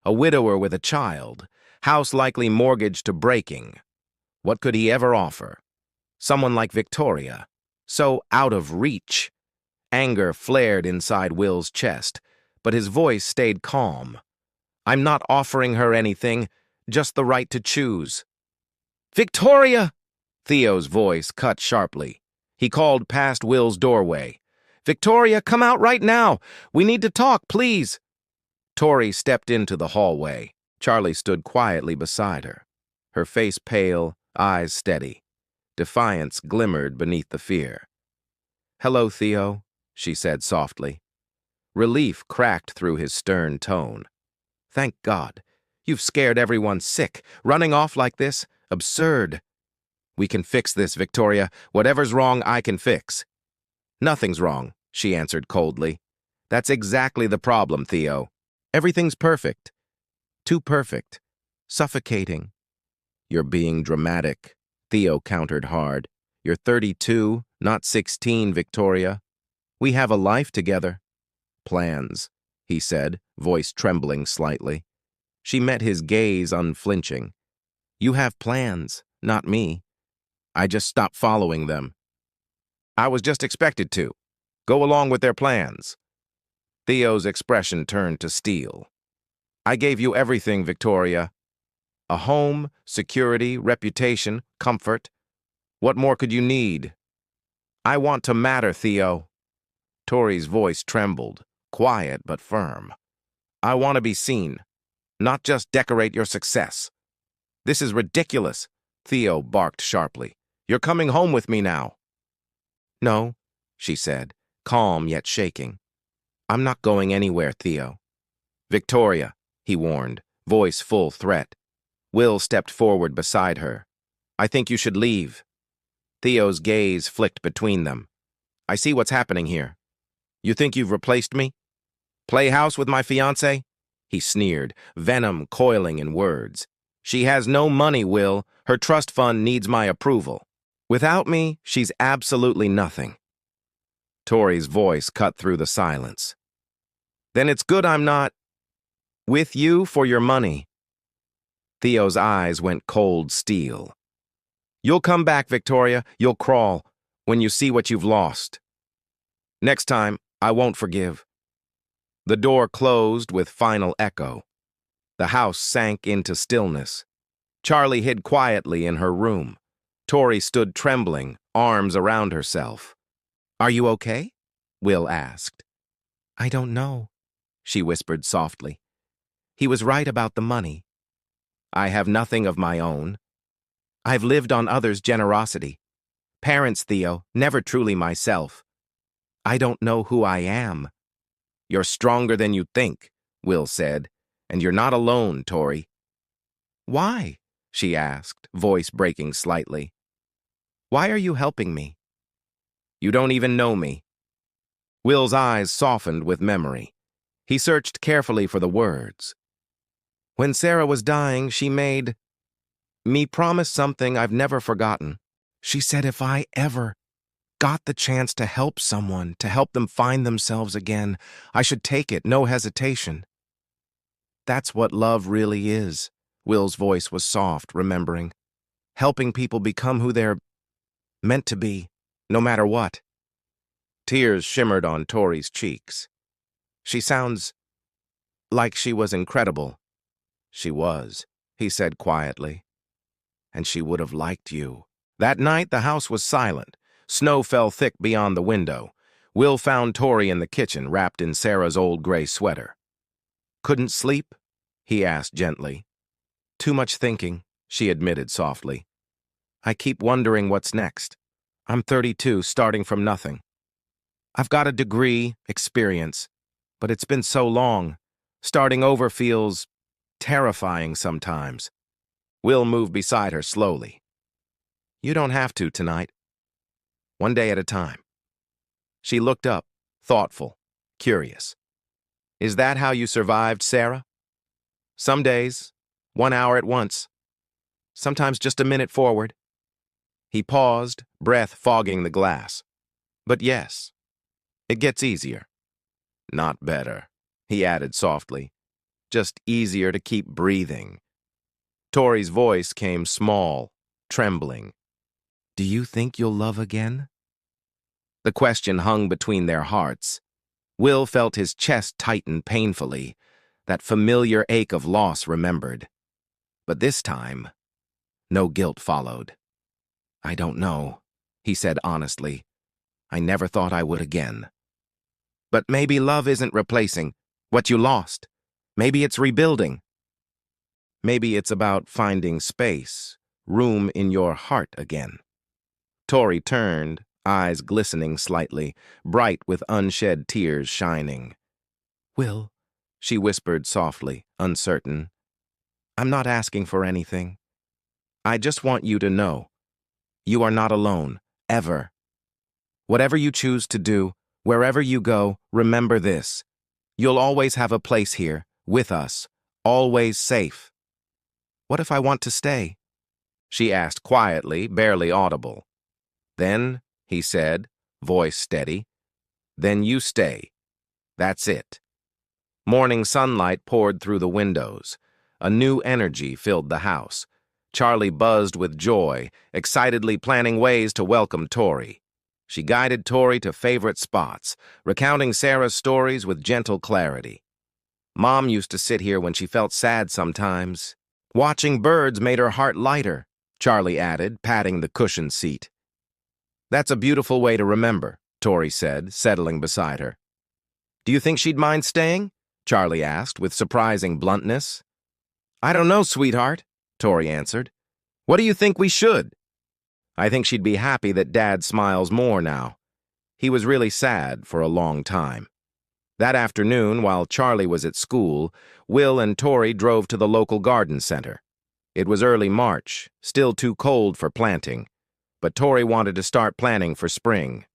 a widower with a child, house likely mortgaged to breaking. What could he ever offer? Someone like Victoria, so out of reach. Anger flared inside Will's chest, but his voice stayed calm. I'm not offering her anything, just the right to choose. Victoria! Theo's voice cut sharply. He called past Will's doorway. Victoria, come out right now! We need to talk, please! Tori stepped into the hallway. Charlie stood quietly beside her, her face pale, eyes steady. Defiance glimmered beneath the fear. Hello, Theo, she said softly. Relief cracked through his stern tone. Thank God. You've scared everyone sick. Running off like this? Absurd. We can fix this, Victoria. Whatever's wrong, I can fix. Nothing's wrong, she answered coldly. That's exactly the problem, Theo. Everything's perfect. Too perfect. Suffocating. You're being dramatic, Theo countered hard. You're 32, not 16, Victoria. We have a life together. Plans, he said, voice trembling slightly. She met his gaze unflinching. You have plans, not me. I just stopped following them. I was just expected to. Go along with their plans. Theo's expression turned to steel. I gave you everything, Victoria. A home, security, reputation, comfort. What more could you need? I want to matter, Theo. Tori's voice trembled, quiet but firm. I want to be seen, not just decorate your success. This is ridiculous, Theo barked sharply. You're coming home with me now. No, she said, calm yet shaking. I'm not going anywhere, Theo. Victoria, he warned, voice full threat. Will stepped forward beside her. I think you should leave. Theo's gaze flicked between them. I see what's happening here. You think you've replaced me? Play house with my fiancé? He sneered, venom coiling in words. She has no money, Will. Her trust fund needs my approval. Without me, she's absolutely nothing. Tori's voice cut through the silence. Then it's good I'm not with you for your money. Theo's eyes went cold steel. You'll come back, Victoria. You'll crawl when you see what you've lost. Next time, I won't forgive. The door closed with final echo. The house sank into stillness. Charlie hid quietly in her room. Tori stood trembling, arms around herself. Are you okay? Will asked. I don't know, she whispered softly. He was right about the money. I have nothing of my own. I've lived on others' generosity. Parents, Theo, never truly myself. I don't know who I am. You're stronger than you think, Will said, and you're not alone, Tori. Why? She asked, voice breaking slightly. Why are you helping me? You don't even know me. Will's eyes softened with memory. He searched carefully for the words. When Sarah was dying, she made me promise something I've never forgotten. She said if I ever got the chance to help someone, to help them find themselves again, I should take it, no hesitation. That's what love really is, Will's voice was soft, remembering. Helping people become who they're meant to be, no matter what. Tears shimmered on Tori's cheeks. She sounds like she was incredible. She was, he said quietly. And she would have liked you. That night, the house was silent. Snow fell thick beyond the window. Will found Tori in the kitchen, wrapped in Sarah's old gray sweater. Couldn't sleep? He asked gently. Too much thinking, she admitted softly. I keep wondering what's next. I'm 32, starting from nothing. I've got a degree, experience, but it's been so long. Starting over feels terrifying sometimes. Will moved beside her slowly. You don't have to tonight. One day at a time. She looked up, thoughtful, curious. Is that how you survived, Sarah? Some days, 1 hour at once. Sometimes just a minute forward. He paused, breath fogging the glass. But yes, it gets easier. Not better, he added softly. just easier to keep breathing. Tori's voice came small, trembling. Do you think you'll love again? The question hung between their hearts. Will felt his chest tighten painfully, that familiar ache of loss remembered. But this time, no guilt followed. I don't know, he said honestly. I never thought I would again. But maybe love isn't replacing what you lost. Maybe it's rebuilding. Maybe it's about finding space, room in your heart again. Tori turned, eyes glistening slightly, bright with unshed tears shining. Will, she whispered softly, uncertain. I'm not asking for anything. I just want you to know. You are not alone, ever. Whatever you choose to do, wherever you go, remember this. You'll always have a place here, with us, always safe. What if I want to stay? She asked quietly, barely audible. Then, he said, voice steady, then you stay. That's it. Morning sunlight poured through the windows. A new energy filled the house. Charlie buzzed with joy, excitedly planning ways to welcome Tori. She guided Tori to favorite spots, recounting Sarah's stories with gentle clarity. Mom used to sit here when she felt sad sometimes. Watching birds made her heart lighter, Charlie added, patting the cushioned seat. That's a beautiful way to remember, Tori said, settling beside her. Do you think she'd mind staying? Charlie asked, with surprising bluntness. I don't know, sweetheart, Tori answered. What do you think we should? I think she'd be happy that Dad smiles more now. He was really sad for a long time. That afternoon, while Charlie was at school, Will and Tori drove to the local garden center. It was early March, still too cold for planting, but Tori wanted to start planning for spring.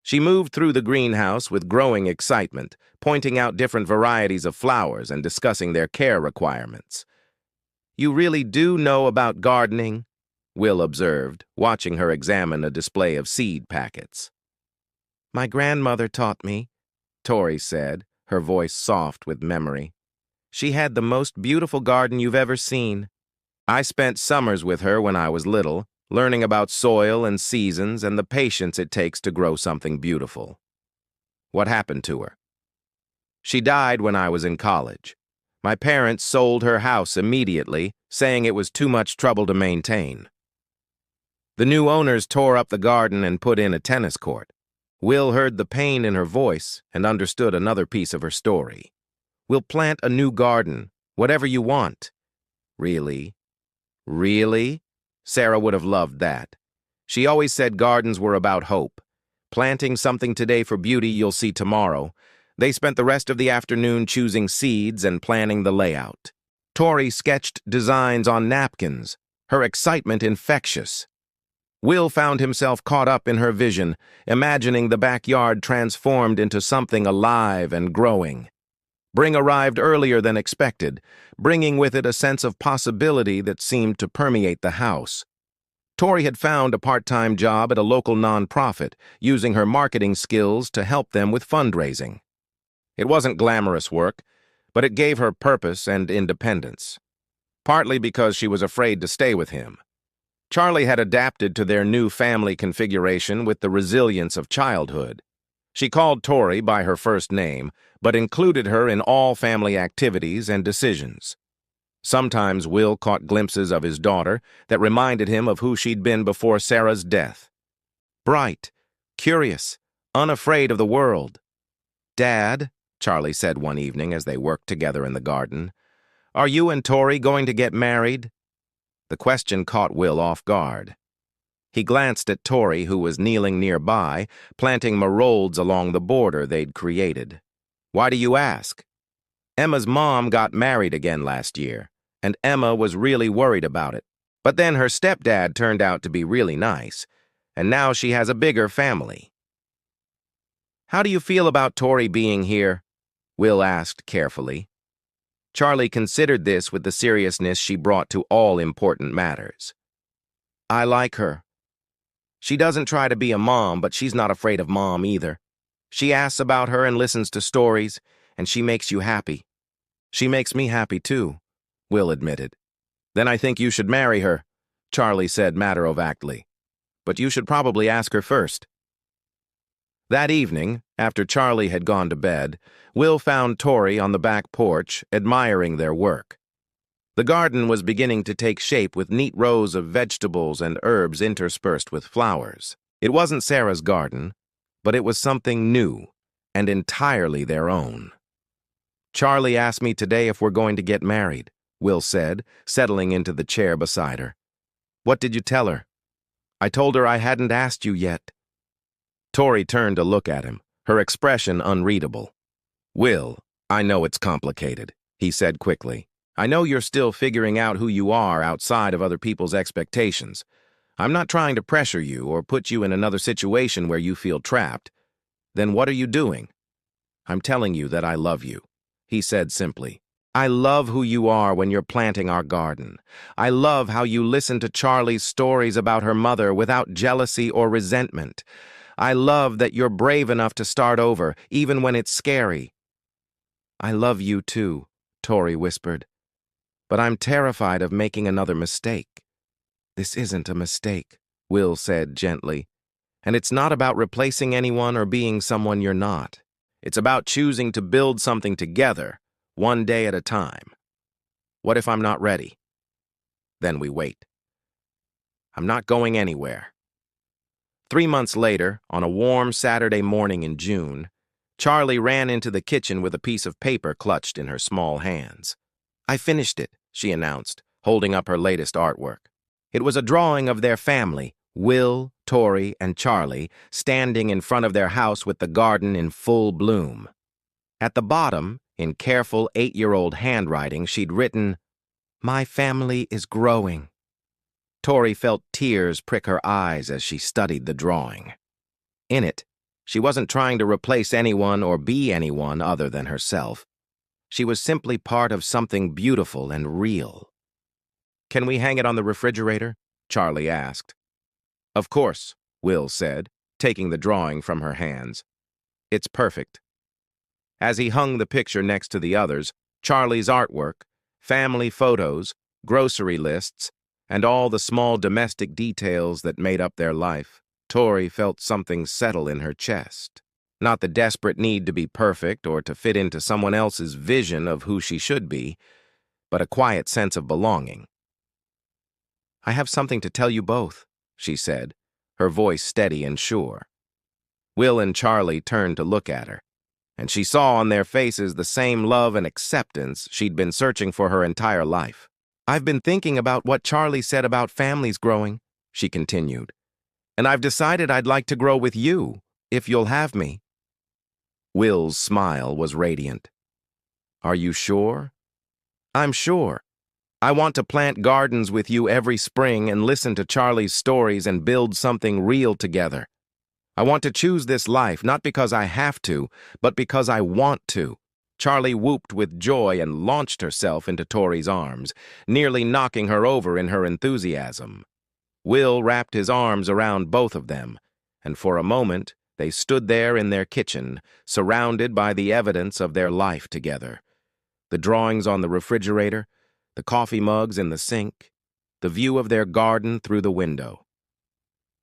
She moved through the greenhouse with growing excitement, pointing out different varieties of flowers and discussing their care requirements. You really do know about gardening? Will observed, watching her examine a display of seed packets. My grandmother taught me, Tori said, her voice soft with memory. She had the most beautiful garden you've ever seen. I spent summers with her when I was little, learning about soil and seasons and the patience it takes to grow something beautiful. What happened to her? She died when I was in college. My parents sold her house immediately, saying it was too much trouble to maintain. The new owners tore up the garden and put in a tennis court. Will heard the pain in her voice and understood another piece of her story. We'll plant a new garden, whatever you want. Really? Really? Sarah would have loved that. She always said gardens were about hope. Planting something today for beauty you'll see tomorrow. They spent the rest of the afternoon choosing seeds and planning the layout. Tori sketched designs on napkins, her excitement infectious. Will found himself caught up in her vision, imagining the backyard transformed into something alive and growing. Spring arrived earlier than expected, bringing with it a sense of possibility that seemed to permeate the house. Tori had found a part-time job at a local nonprofit, using her marketing skills to help them with fundraising. It wasn't glamorous work, but it gave her purpose and independence. Partly because she was afraid to stay with him. Charlie had adapted to their new family configuration with the resilience of childhood. She called Tori by her first name, but included her in all family activities and decisions. Sometimes Will caught glimpses of his daughter that reminded him of who she'd been before Sarah's death. Bright, curious, unafraid of the world. Dad, Charlie said one evening as they worked together in the garden, are you and Tori going to get married? The question caught Will off guard. He glanced at Tori, who was kneeling nearby, planting marolds along the border they'd created. Why do you ask? Emma's mom got married again last year, and Emma was really worried about it. But then her stepdad turned out to be really nice, and now she has a bigger family. How do you feel about Tori being here? Will asked carefully. Charlie considered this with the seriousness she brought to all important matters. I like her. She doesn't try to be a mom, but she's not afraid of Mom either. She asks about her and listens to stories, and she makes you happy. She makes me happy too, Will admitted. Then I think you should marry her, Charlie said matter-of-factly. But you should probably ask her first. That evening, after Charlie had gone to bed, Will found Tori on the back porch, admiring their work. The garden was beginning to take shape with neat rows of vegetables and herbs interspersed with flowers. It wasn't Sarah's garden, but it was something new and entirely their own. Charlie asked me today if we're going to get married, Will said, settling into the chair beside her. What did you tell her? I told her I hadn't asked you yet. Tori turned to look at him, her expression unreadable. Will, I know it's complicated, he said quickly. I know you're still figuring out who you are outside of other people's expectations. I'm not trying to pressure you or put you in another situation where you feel trapped. Then what are you doing? I'm telling you that I love you, he said simply. I love who you are when you're planting our garden. I love how you listen to Charlie's stories about her mother without jealousy or resentment. I love that you're brave enough to start over, even when it's scary. I love you too, Tori whispered. But I'm terrified of making another mistake. This isn't a mistake, Will said gently. And it's not about replacing anyone or being someone you're not. It's about choosing to build something together, one day at a time. What if I'm not ready? Then we wait. I'm not going anywhere. 3 months later, on a warm Saturday morning in June, Charlie ran into the kitchen with a piece of paper clutched in her small hands. I finished it, she announced, holding up her latest artwork. It was a drawing of their family, Will, Tori, and Charlie, standing in front of their house with the garden in full bloom. At the bottom, in careful 8-year-old handwriting, she'd written, My family is growing. Tori felt tears prick her eyes as she studied the drawing. In it, she wasn't trying to replace anyone or be anyone other than herself. She was simply part of something beautiful and real. Can we hang it on the refrigerator? Charlie asked. Of course, Will said, taking the drawing from her hands. It's perfect. As he hung the picture next to the others, Charlie's artwork, family photos, grocery lists, and all the small domestic details that made up their life, Tori felt something settle in her chest. Not the desperate need to be perfect or to fit into someone else's vision of who she should be, but a quiet sense of belonging. I have something to tell you both, she said, her voice steady and sure. Will and Charlie turned to look at her, and she saw on their faces the same love and acceptance she'd been searching for her entire life. I've been thinking about what Charlie said about families growing, she continued, and I've decided I'd like to grow with you, if you'll have me. Will's smile was radiant. Are you sure? I'm sure. I want to plant gardens with you every spring and listen to Charlie's stories and build something real together. I want to choose this life not because I have to, but because I want to. Charlie whooped with joy and launched herself into Tori's arms, nearly knocking her over in her enthusiasm. Will wrapped his arms around both of them, and for a moment they stood there in their kitchen, surrounded by the evidence of their life together. The drawings on the refrigerator, the coffee mugs in the sink, the view of their garden through the window.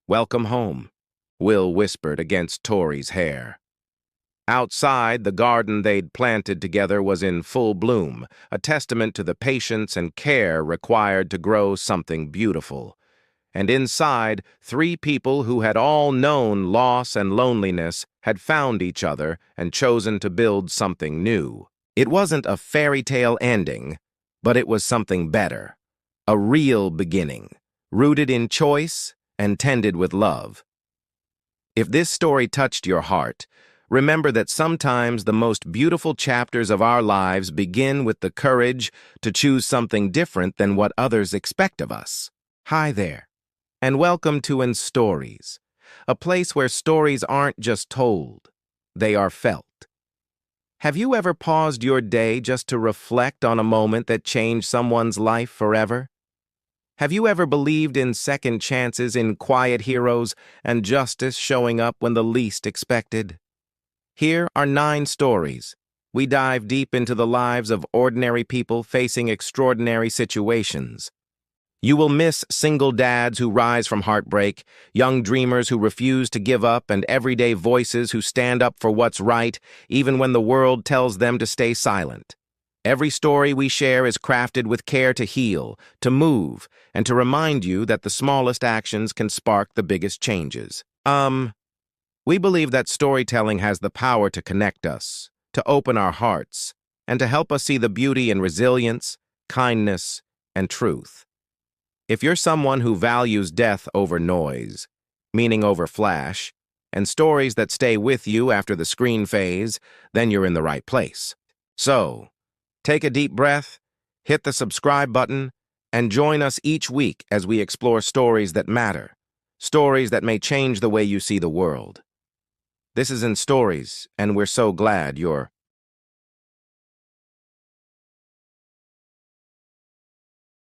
Welcome home, Will whispered against Tori's hair. Outside, the garden they'd planted together was in full bloom, a testament to the patience and care required to grow something beautiful. And inside, 3 people who had all known loss and loneliness had found each other and chosen to build something new. It wasn't a fairy tale ending, but it was something better. A real beginning, rooted in choice and tended with love. If this story touched your heart, remember that sometimes the most beautiful chapters of our lives begin with the courage to choose something different than what others expect of us. Hi there, and welcome to Stories, a place where stories aren't just told, they are felt. Have you ever paused your day just to reflect on a moment that changed someone's life forever? Have you ever believed in second chances, in quiet heroes, and justice showing up when the least expected? Here are 9 stories. we dive deep into the lives of ordinary people facing extraordinary situations. You will miss single dads who rise from heartbreak, young dreamers who refuse to give up, and everyday voices who stand up for what's right, even when the world tells them to stay silent. Every story we share is crafted with care to heal, to move, and to remind you that the smallest actions can spark the biggest changes. We believe that storytelling has the power to connect us, to open our hearts, and to help us see the beauty in resilience, kindness, and truth. If you're someone who values death over noise, meaning over flash, and stories that stay with you after the screen fades, then you're in the right place. So, take a deep breath, hit the subscribe button, and join us each week as we explore stories that matter, stories that may change the way you see the world. This is In Stories, and we're so glad you're